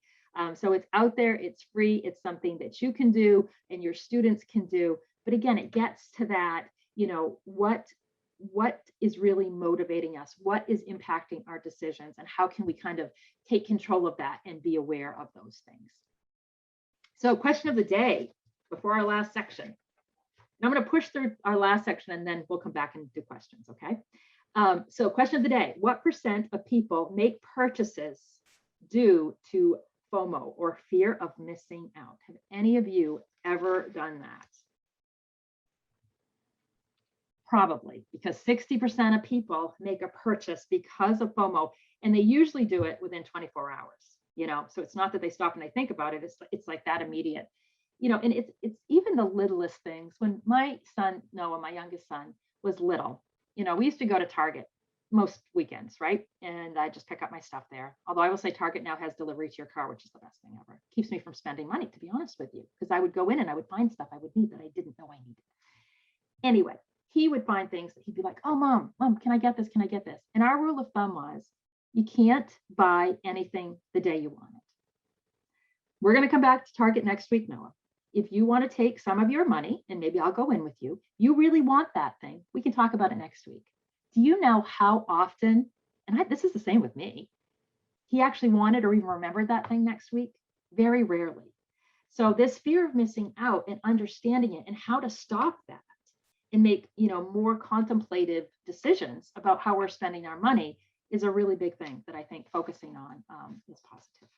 So it's out there, it's free, it's something that you can do and your students can do. But again, it gets to that, you know, what is really motivating us, what is impacting our decisions, and how can we kind of take control of that and be aware of those things. So question of the day before our last section. And I'm going to push through our last section and then we'll come back and do questions, okay? So question of the day, what % of people make purchases due to FOMO, or fear of missing out? Have any of you ever done that? Probably, because 60% of people make a purchase because of FOMO, and they usually do it within 24 hours. You know, so it's not that they stop and they think about it. It's like that immediate, you know, and it's even the littlest things. When my son, Noah, my youngest son, was little, you know, we used to go to Target most weekends, right? And I just pick up my stuff there. Although I will say Target now has delivery to your car, which is the best thing ever. Keeps me from spending money, to be honest with you, because I would go in and I would find stuff I would need that I didn't know I needed. Anyway, he would find things that he'd be like, oh, mom, can I get this? Can I get this? And our rule of thumb was, you can't buy anything the day you want it. We're going to come back to Target next week, Noah. If you want to take some of your money, and maybe I'll go in with you, you really want that thing, we can talk about it next week. Do you know how often, and this is the same with me, he actually wanted or even remembered that thing next week? Very rarely. So this fear of missing out and understanding it and how to stop that and make, more contemplative decisions about how we're spending our money is a really big thing that I think focusing on is positive.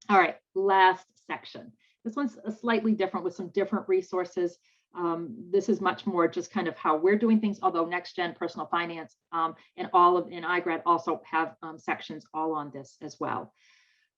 All right, last section. This one's slightly different with some different resources. This is much more just kind of how we're doing things, although Next Gen Personal Finance and iGrad also have sections all on this as well.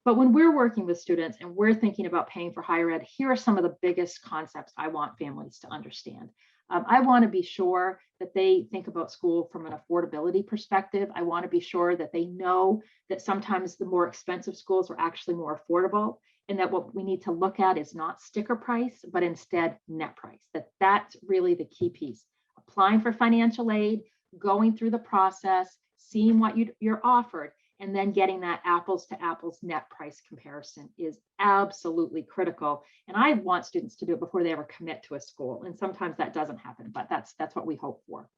But when we're working with students and we're thinking about paying for higher ed, here are some of the biggest concepts I want families to understand. I want to be sure that they think about school from an affordability perspective. I want to be sure that they know that sometimes the more expensive schools are actually more affordable, and that what we need to look at is not sticker price, but instead net price. That's really the key piece. Applying for financial aid, going through the process, seeing what you're offered, and then getting that apples to apples net price comparison is absolutely critical. And I want students to do it before they ever commit to a school. And sometimes that doesn't happen, but that's what we hope for.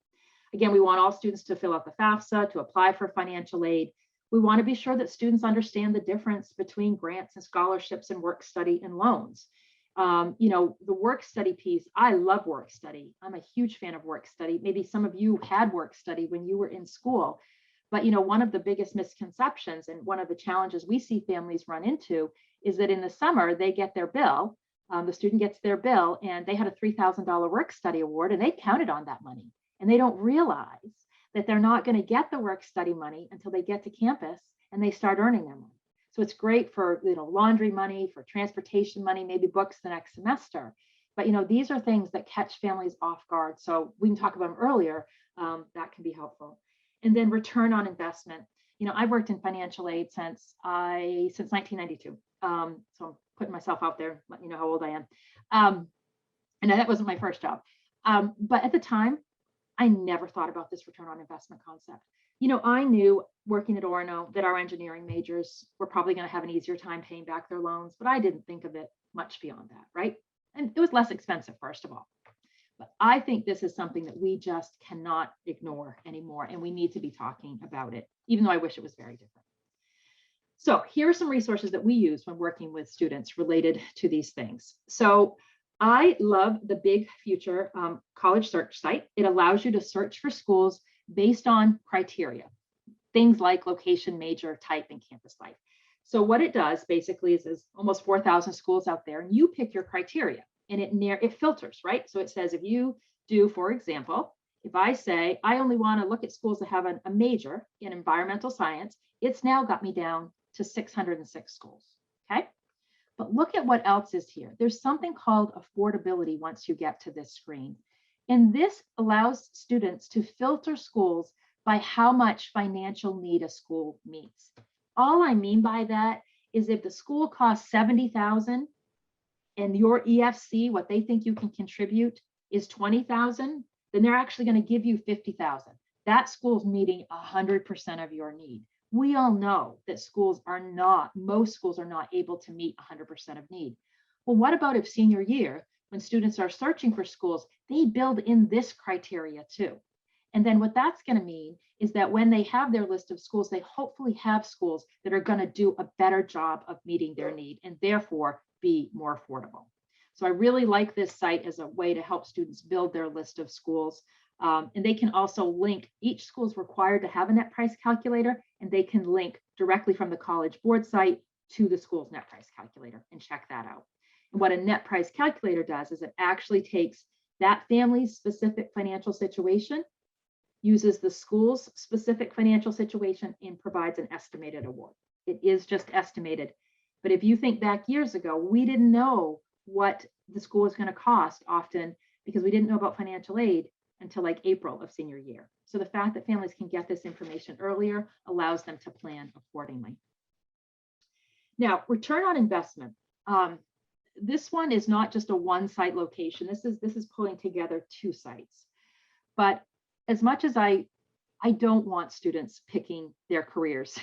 Again, we want all students to fill out the FAFSA, to apply for financial aid. We want to be sure that students understand the difference between grants and scholarships and work study and loans. The work study piece, I love work study. I'm a huge fan of work study. Maybe some of you had work study when you were in school. But, one of the biggest misconceptions and one of the challenges we see families run into is that in the summer, they get their bill, the student gets their bill, and they had a $3,000 work study award, and they counted on that money. And they don't realize that they're not going to get the work study money until they get to campus and they start earning their money. So it's great for, laundry money, for transportation money, maybe books the next semester. But, these are things that catch families off guard. So we can talk about them earlier. That can be helpful. And then return on investment. I've worked in financial aid since 1992. So I'm putting myself out there, let you know how old I am. And that wasn't my first job. But at the time, I never thought about this return on investment concept. I knew working at Orono that our engineering majors were probably going to have an easier time paying back their loans, but I didn't think of it much beyond that, right? And it was less expensive, first of all. But I think this is something that we just cannot ignore anymore, and we need to be talking about it, even though I wish it was very different. So here are some resources that we use when working with students related to these things. So I love the Big Future college search site. It allows you to search for schools based on criteria, things like location, major, type, and campus life. So what it does basically is there's almost 4,000 schools out there, and you pick your criteria. And it filters, right? So it says if you do, for example, if I say I only want to look at schools that have a major in environmental science, it's now got me down to 606 schools, okay? But look at what else is here. There's something called affordability once you get to this screen. And this allows students to filter schools by how much financial need a school meets. All I mean by that is if the school costs $70,000, and your EFC, what they think you can contribute, is $20,000, then they're actually going to give you $50,000. That school's meeting 100% of your need. We all know that most schools are not able to meet 100% of need. Well, what about if senior year, when students are searching for schools, they build in this criteria too? And then what that's going to mean is that when they have their list of schools, they hopefully have schools that are going to do a better job of meeting their need and therefore be more affordable. So I really like this site as a way to help students build their list of schools. And they can also link, each school is required to have a net price calculator, and they can link directly from the College Board site to the school's net price calculator and check that out. And what a net price calculator does is it actually takes that family's specific financial situation, uses the school's specific financial situation, and provides an estimated award. It is just estimated. But if you think back years ago, we didn't know what the school was going to cost often because we didn't know about financial aid until like April of senior year. So the fact that families can get this information earlier allows them to plan accordingly. Now, return on investment. This one is not just a one site location. This is pulling together two sites. But as much as I don't want students picking their careers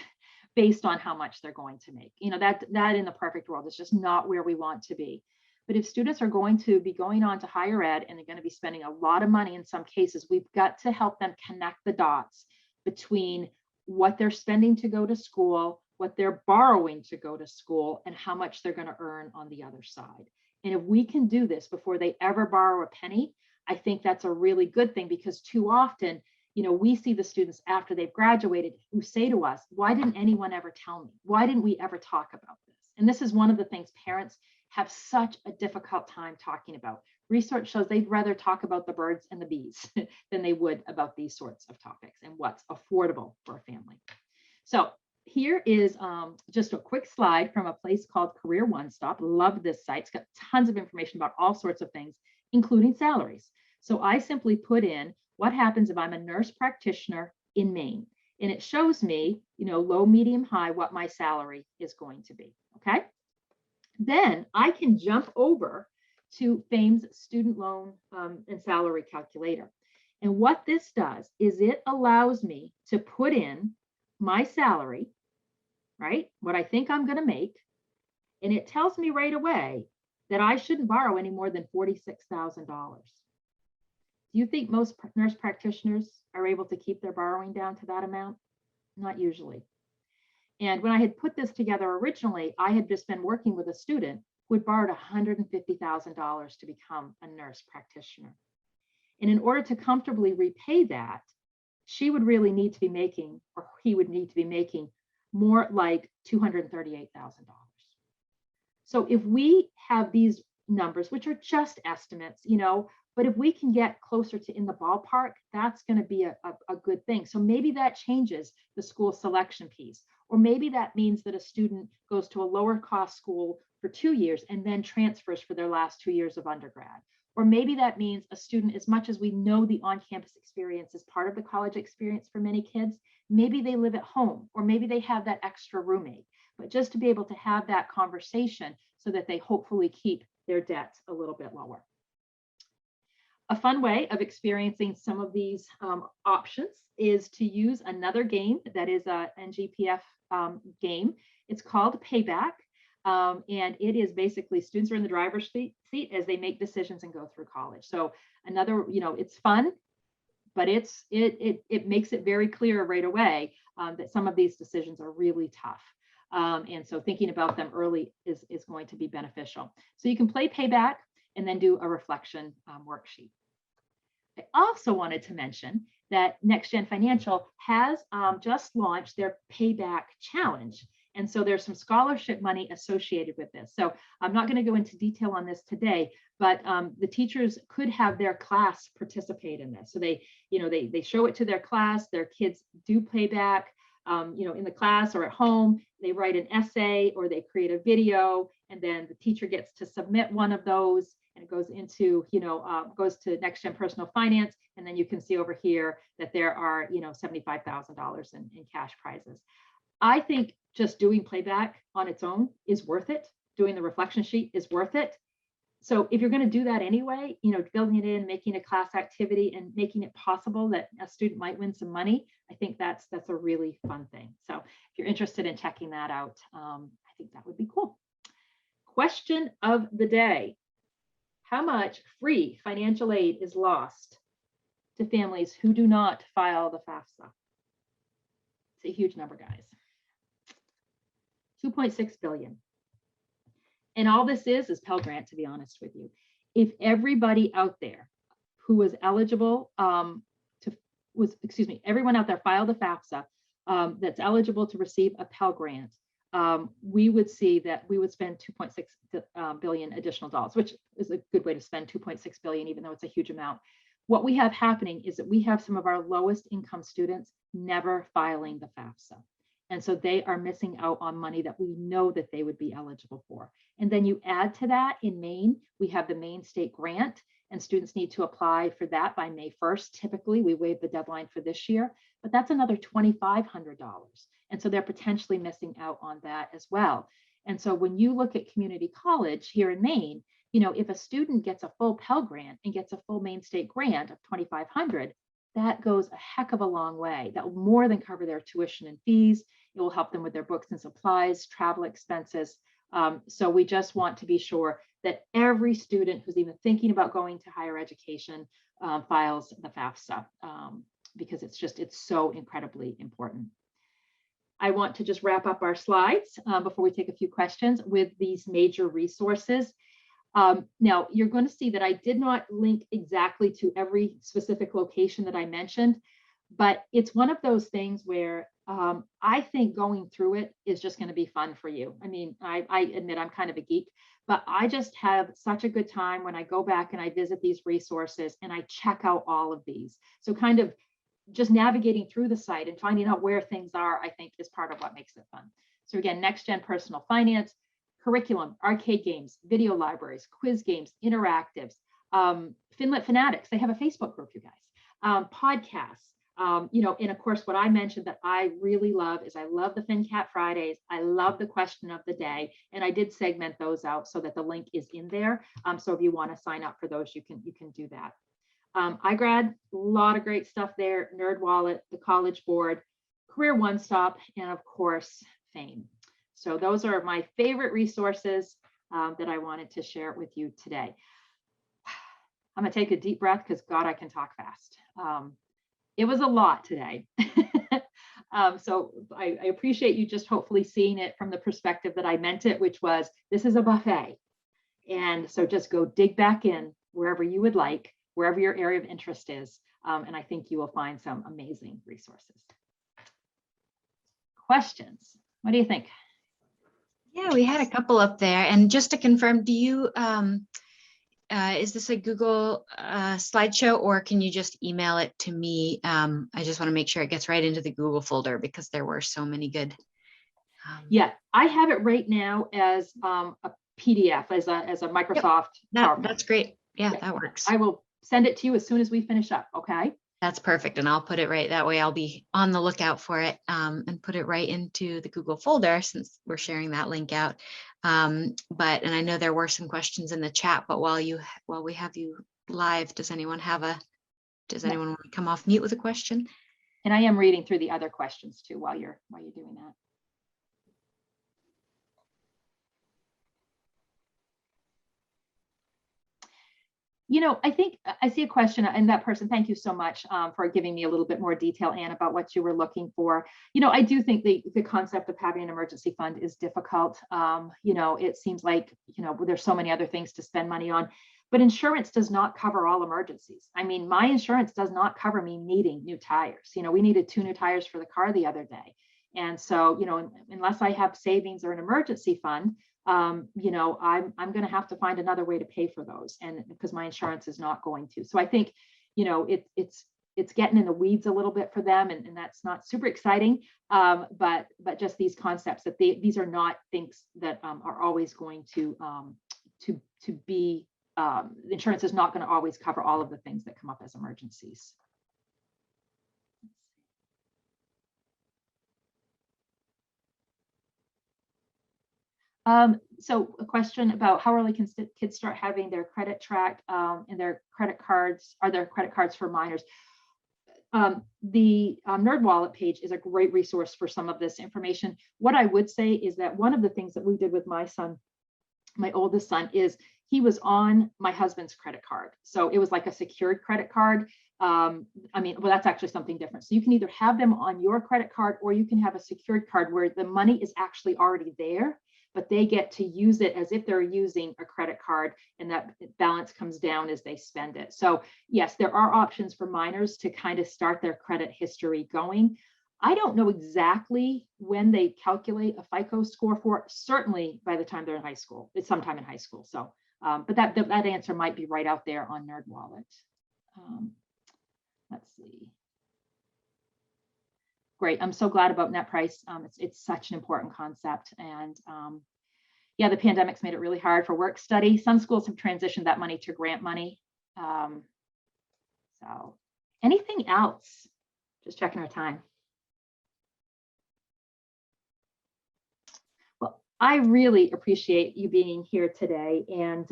based on how much they're going to make. That in the perfect world is just not where we want to be. But if students are going to be going on to higher ed and they're going to be spending a lot of money in some cases, we've got to help them connect the dots between what they're spending to go to school, what they're borrowing to go to school, and how much they're going to earn on the other side. And if we can do this before they ever borrow a penny, I think that's a really good thing, because too often, we see the students after they've graduated who say to us, why didn't anyone ever tell me? Why didn't we ever talk about this? And this is one of the things parents have such a difficult time talking about. Research shows they'd rather talk about the birds and the bees than they would about these sorts of topics and what's affordable for a family. So here is just a quick slide from a place called Career One Stop. Love this site. It's got tons of information about all sorts of things, including salaries. So I simply put in what happens if I'm a nurse practitioner in Maine. And it shows me, low, medium, high, what my salary is going to be. Okay. Then I can jump over to FAME's student loan and salary calculator. And what this does is it allows me to put in my salary, right? What I think I'm going to make. And it tells me right away that I shouldn't borrow any more than $46,000. Do you think most nurse practitioners are able to keep their borrowing down to that amount? Not usually. And when I had put this together originally, I had just been working with a student who had borrowed $150,000 to become a nurse practitioner. And in order to comfortably repay that, she would really need to be making, or he would need to be making, more like $238,000. So if we have these numbers, which are just estimates, but if we can get closer to in the ballpark, that's going to be a good thing. So maybe that changes the school selection piece, or maybe that means that a student goes to a lower cost school for 2 years and then transfers for their last 2 years of undergrad. Or maybe that means a student, as much as we know the on-campus experience is part of the college experience for many kids, maybe they live at home, or maybe they have that extra roommate. But just to be able to have that conversation so that they hopefully keep their debts a little bit lower. A fun way of experiencing some of these options is to use another game that is a NGPF game. It's called Payback. And it is basically students are in the driver's seat as they make decisions and go through college. So another, it's fun, but it makes it very clear right away that some of these decisions are really tough. And so thinking about them early is going to be beneficial. So you can play Payback and then do a reflection worksheet. I also wanted to mention that Next Gen Financial has just launched their Payback Challenge. And so there's some scholarship money associated with this. So I'm not going to go into detail on this today, but the teachers could have their class participate in this. So they show it to their class, their kids do payback, in the class or at home, they write an essay or they create a video, and then the teacher gets to submit one of those, and it goes into, goes to Next Gen Personal Finance. And then you can see over here that there are, $75,000 in cash prizes. I think just doing playback on its own is worth it. Doing the reflection sheet is worth it. So if you're going to do that anyway, building it in, making a class activity and making it possible that a student might win some money, I think that's a really fun thing. So if you're interested in checking that out, I think that would be cool. Question of the day. How much free financial aid is lost to families who do not file the FAFSA? It's a huge number, guys. 2.6 billion. And all this is Pell Grant, to be honest with you. If everybody out there who was eligible everyone out there filed a FAFSA that's eligible to receive a Pell Grant, we would see that we would spend 2.6 billion additional dollars, which is a good way to spend 2.6 billion, even though it's a huge amount. What we have happening is that we have some of our lowest income students never filing the FAFSA. And so they are missing out on money that we know that they would be eligible for. And then you add to that, in Maine, we have the Maine State Grant, and students need to apply for that by May 1st. Typically, we waive the deadline for this year, but that's another $2,500. And so they're potentially missing out on that as well. And so when you look at community college here in Maine, if a student gets a full Pell Grant and gets a full Maine State Grant of $2,500, that goes a heck of a long way. That will more than cover their tuition and fees. It will help them with their books and supplies, travel expenses. So we just want to be sure that every student who's even thinking about going to higher education files the FAFSA, because it's so incredibly important. I want to just wrap up our slides before we take a few questions with these major resources. Now, you're going to see that I did not link exactly to every specific location that I mentioned, but it's one of those things where I think going through it is just going to be fun for you. I mean, I admit I'm kind of a geek, but I just have such a good time when I go back and I visit these resources and I check out all of these. So kind of just navigating through the site and finding out where things are, I think, is part of what makes it fun. So again, next gen personal finance, curriculum, arcade games, video libraries, quiz games, interactives, Finlit Fanatics, they have a Facebook group, you guys, podcasts, and of course, what I mentioned that I really love is I love the FinCat Fridays. I love the question of the day, and I did segment those out so that the link is in there. So if you want to sign up for those, you can do that. iGrad, a lot of great stuff there. NerdWallet, the College Board, Career One Stop, and of course, Fame. So those are my favorite resources that I wanted to share with you today. I'm gonna take a deep breath because God, I can talk fast. It was a lot today. So I appreciate you just hopefully seeing it from the perspective that I meant it, which was this is a buffet. And so just go dig back in wherever you would like, wherever your area of interest is. And I think you will find some amazing resources. Questions? What do you think? Yeah, we had a couple up there. And just to confirm, do you, is this a Google slideshow, or can you just email it to me? I just want to make sure it gets right into the Google folder because there were so many good. Yeah, I have it right now as a PDF, as a Microsoft. Yep, that's great. Yeah, that works. I will send it to you as soon as we finish up. Okay. That's perfect. And I'll put it right that way. I'll be on the lookout for it and put it right into the Google folder since we're sharing that link out. And I know there were some questions in the chat, but while we have you live, does anyone want to come off mute with a question? And I am reading through the other questions too while you're doing that. I think I see a question, and that person, thank you so much for giving me a little bit more detail, Anne, about what you were looking for. I do think the concept of having an emergency fund is difficult. It seems like, there's so many other things to spend money on, but insurance does not cover all emergencies. I mean, my insurance does not cover me needing new tires. We needed 2 new tires for the car the other day. And so, unless I have savings or an emergency fund, I'm going to have to find another way to pay for those, and because my insurance is not going to. So I think, it's getting in the weeds a little bit for them, and that's not super exciting. But just these concepts that these are not things that are always going to be. Insurance is not going to always cover all of the things that come up as emergencies. So a question about how early can kids start having their credit tracked and their credit cards, are there credit cards for minors? The NerdWallet page is a great resource for some of this information. What I would say is that one of the things that we did with my son, my oldest son, is he was on my husband's credit card. So it was like a secured credit card. That's actually something different. So you can either have them on your credit card, or you can have a secured card where the money is actually already there, but they get to use it as if they're using a credit card, and that balance comes down as they spend it. So yes, there are options for minors to kind of start their credit history going. I don't know exactly when they calculate a FICO score for, certainly by the time they're in high school. It's sometime in high school. So, but that answer might be right out there on NerdWallet. Let's see. Great. I'm so glad about net price. It's such an important concept. And yeah, the pandemic's made it really hard for work study. Some schools have transitioned that money to grant money. So anything else? Just checking our time. Well, I really appreciate you being here today. And,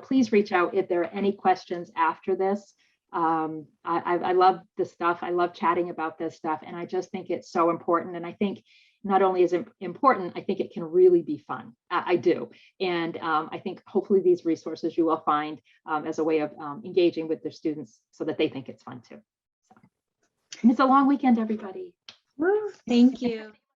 please reach out if there are any questions after this. I love this stuff. I love chatting about this stuff. And I just think it's so important. And I think not only is it important, I think it can really be fun. I do. And I think hopefully these resources you will find as a way of engaging with their students so that they think it's fun too. So, and it's a long weekend, everybody. Woo, thank you.